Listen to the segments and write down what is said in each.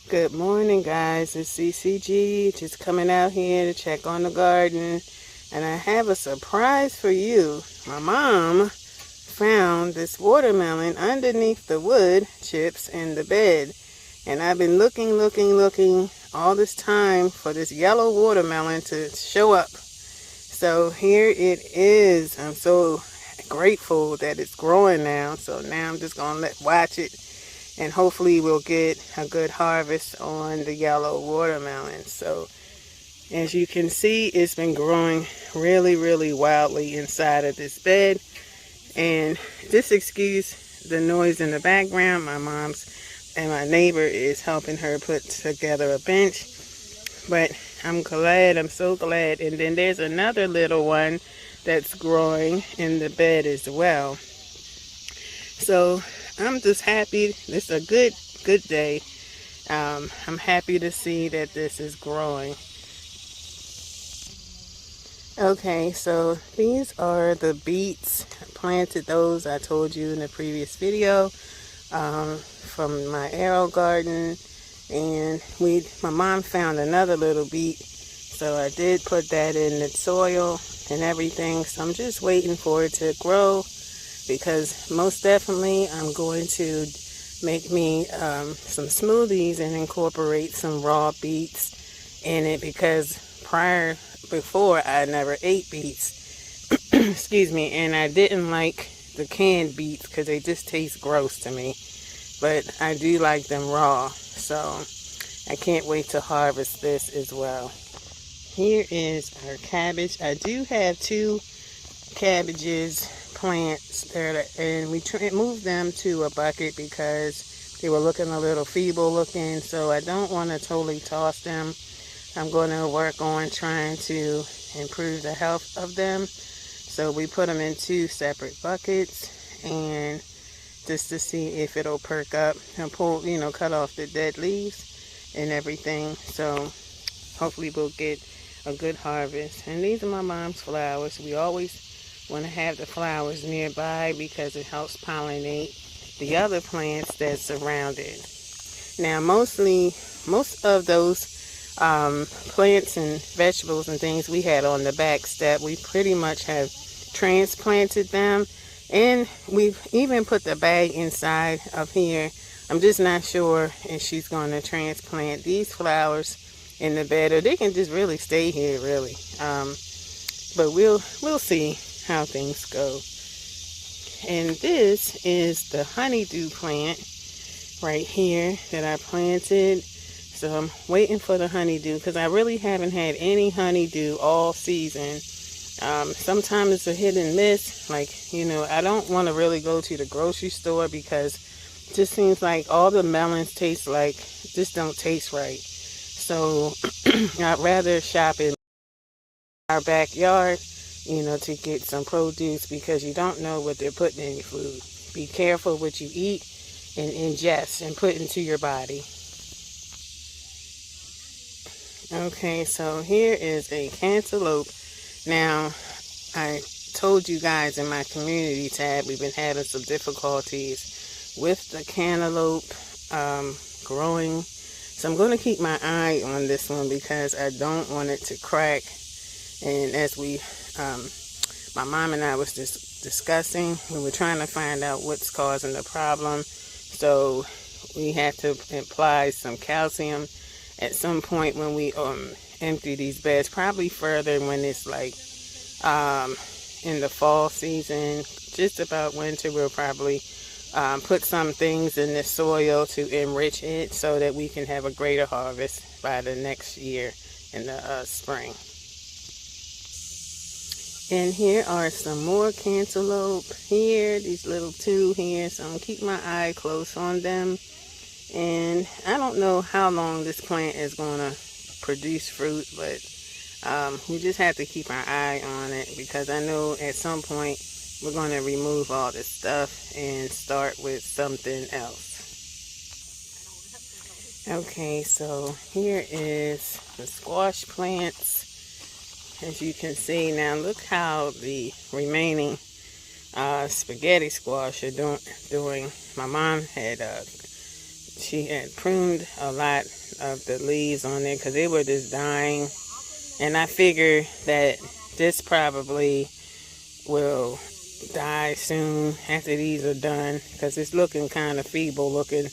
Good morning, guys. It's CeeCeeG'S, just coming out here to check on the garden. And I have a surprise for you. My mom found this watermelon underneath the wood chips in the bed. And I've been looking all this time for this yellow watermelon to show up. So here it is. I'm so grateful that it's growing now. So now I'm just going to watch it. And hopefully we'll get a good harvest on the yellow watermelon. So as you can see, it's been growing really wildly inside of this bed. And just excuse the noise in the background. My mom's and my neighbor is helping her put together a bench. But I'm so glad. And then there's another little one that's growing in the bed as well. So I'm just happy. It's a good day. I'm happy to see that this is growing. Okay, so these are the beets. I planted those, I told you in the previous video, from my arrow garden. And my mom found another little beet, so I did put that in the soil and everything. So I'm just waiting for it to grow, because most definitely I'm going to make me some smoothies and incorporate some raw beets in it, because before I never ate beets. Excuse me. And I didn't like the canned beets because they just taste gross to me. But I do like them raw. So I can't wait to harvest this as well. Here is our cabbage. I do have 2 cabbages plants there, and we moved them to a bucket because they were looking a little feeble looking. So I don't want to totally toss them. I'm going to work on trying to improve the health of them. So we put them in 2 separate buckets, and just to see if it'll perk up and pull, cut off the dead leaves and everything. So hopefully we'll get a good harvest. And these are my mom's flowers. We always want to have the flowers nearby because it helps pollinate the other plants that surround it. Now most of those plants and vegetables and things we had on the back step, we pretty much have transplanted them, and we've even put the bag inside of here. I'm just not sure if she's going to transplant these flowers in the bed, or they can just really stay here really. But we'll see how things go. And this is the honeydew plant right here that I planted. So I'm waiting for the honeydew, because I really haven't had any honeydew all season. Sometimes it's a hit and miss. Like, I don't want to really go to the grocery store, because it just seems like all the melons just don't taste right. So I'd rather shop in our backyard, to get some produce, because you don't know what they're putting in your food. Be careful what you eat and ingest and put into your body. Okay, so here is a cantaloupe. Now, I told you guys in my community tab, we've been having some difficulties with the cantaloupe growing. So I'm going to keep my eye on this one, because I don't want it to crack. And as my mom and I was just discussing, we were trying to find out what's causing the problem. So we had to apply some calcium at some point when we empty these beds, probably further when it's like in the fall season, just about winter. We'll probably put some things in the soil to enrich it, so that we can have a greater harvest by the next year in the spring. And here are some more cantaloupe here, these little 2 here. So I'm going to keep my eye close on them. And I don't know how long this plant is going to produce fruit, but we just have to keep our eye on it, because I know at some point we're going to remove all this stuff and start with something else. Okay, so here is the squash plants. As you can see now, look how the remaining spaghetti squash are doing. My mom had she had pruned a lot of the leaves on there because they were just dying. And I figure that this probably will die soon after these are done because it's looking kind of feeble looking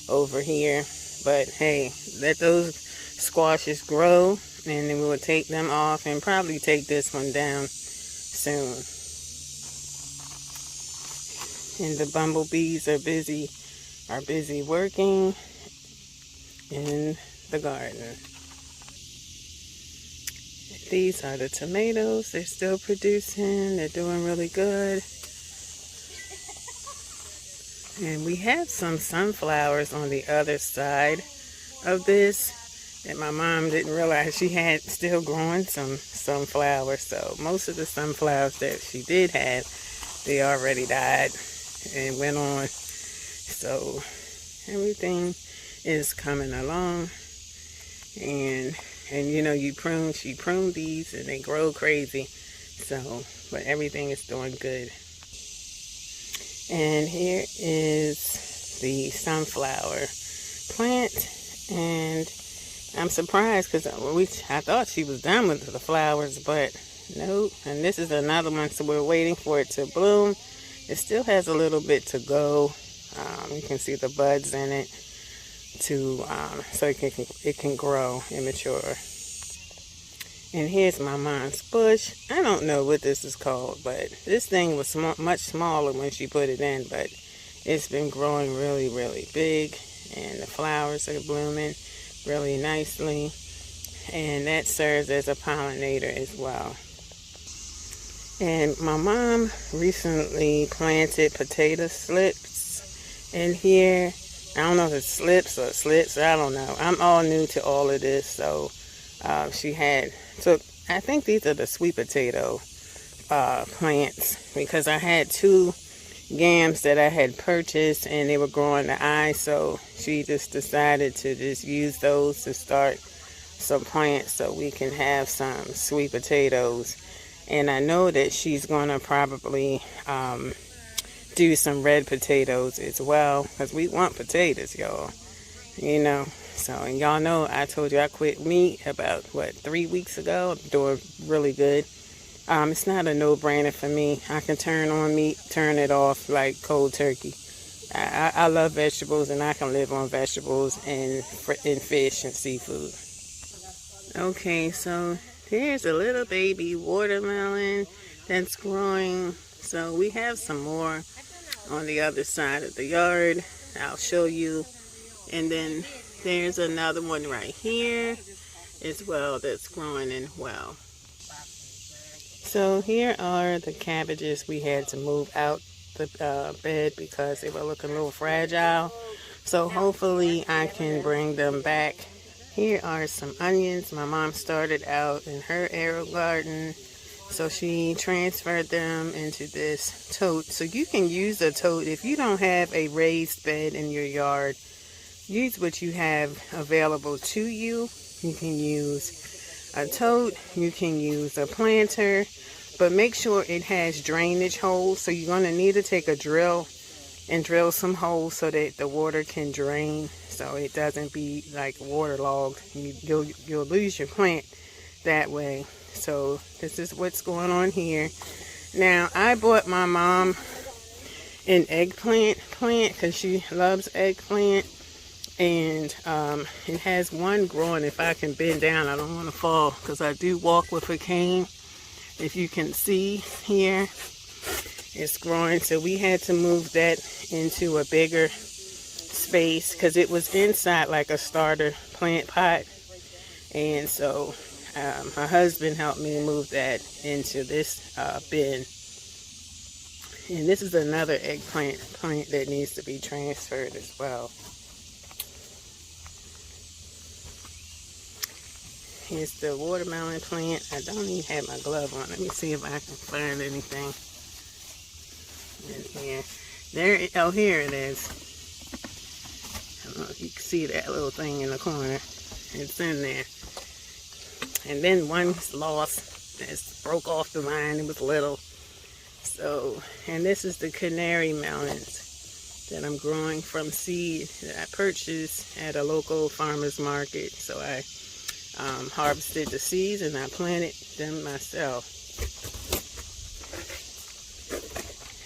over here. But hey, let those squashes grow and then we'll take them off and probably take this one down soon. And the bumblebees are busy working in the garden. These are the tomatoes. They're still producing. They're doing really good. And we have some sunflowers on the other side of this that my mom didn't realize she had still growing some sunflowers. So most of the sunflowers that she did have, they already died and went on. So everything is coming along. And you know, she pruned these and they grow crazy. So, but everything is doing good. And here is the sunflower plant. And I'm surprised because I thought she was done with the flowers, but nope. And this is another one, so we're waiting for it to bloom. It still has a little bit to go. You can see the buds in it so it can grow and mature. And here's my mom's bush. I don't know what this is called, but this thing was much smaller when she put it in, but it's been growing really, really big, and the flowers are blooming really nicely, and that serves as a pollinator as well. And my mom recently planted potato slips in here. I don't know if it's slips or slits, I don't know. I'm all new to all of this, so she took, I think these are the sweet potato plants, because I had 2 yams that I had purchased and they were growing the eye, so she just decided to just use those to start some plants so we can have some sweet potatoes. And I know that she's going to probably do some red potatoes as well, because we want potatoes, y'all, you know. So, and y'all know I told you I quit meat about 3 weeks ago. I'm doing really good. It's not a no-brainer for me. I can turn on meat, turn it off like cold turkey. I love vegetables, and I can live on vegetables and fish and seafood. Okay, so here's a little baby watermelon that's growing. So we have some more on the other side of the yard. I'll show you. And then there's another one right here as well that's growing in well. So here are the cabbages we had to move out the bed because they were looking a little fragile. So hopefully I can bring them back. Here are some onions. My mom started out in her arrow garden, so she transferred them into this tote. So you can use a tote if you don't have a raised bed in your yard. Use what you have available to you. You can use a tote, you can use a planter, but make sure it has drainage holes. So you're going to need to take a drill and drill some holes so that the water can drain, so it doesn't be like waterlogged. You'll lose your plant that way. So this is what's going on here. Now I bought my mom an eggplant plant because she loves eggplant. And it has one growing. If I can bend down, I don't want to fall because I do walk with a cane. If you can see here, it's growing. So we had to move that into a bigger space because it was inside like a starter plant pot. And so my husband helped me move that into this bin. And this is another eggplant plant that needs to be transferred as well. Here's the watermelon plant. I don't even have my glove on. Let me see if I can find anything in here. Oh, here it is. I don't know if you can see that little thing in the corner. It's in there. And then one's lost. It broke off the vine. It was little. So, and this is the canary melons. that I'm growing from seed that I purchased at a local farmer's market. So I harvested the seeds and I planted them myself.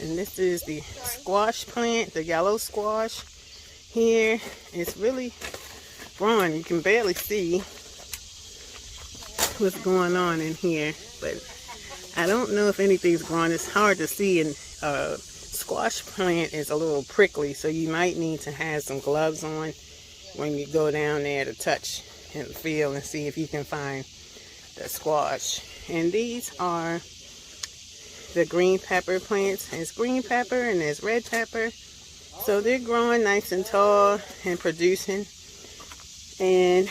And this is the squash plant, the yellow squash here. It's really growing. You can barely see what's going on in here, but I don't know if anything's growing. It's hard to see, and squash plant is a little prickly, so you might need to have some gloves on when you go down there to touch and feel and see if you can find the squash. And these are the green pepper plants. There's green pepper and there's red pepper, so they're growing nice and tall and producing. And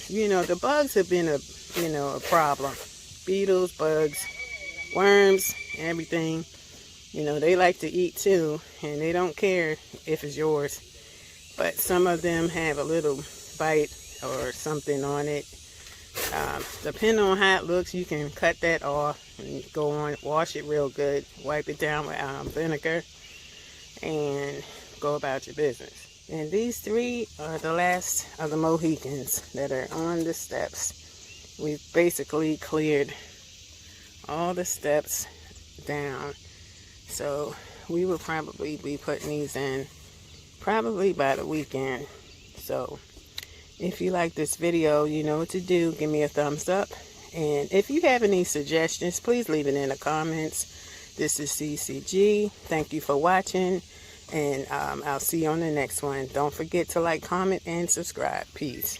you know, the bugs have been a problem. Beetles, bugs, worms, everything. You know, they like to eat too, and they don't care if it's yours. But some of them have a little bite or something on it. Depending on how it looks, you can cut that off and go on, wash it real good, wipe it down with vinegar, and go about your business. And these three are the last of the Mohicans that are on the steps. We've basically cleared all the steps down. So we will probably be putting these in probably by the weekend. So if you like this video, you know what to do. Give me a thumbs up. And if you have any suggestions, please leave it in the comments. This is CeeCeeG. Thank you for watching. And I'll see you on the next one. Don't forget to like, comment, and subscribe. Peace.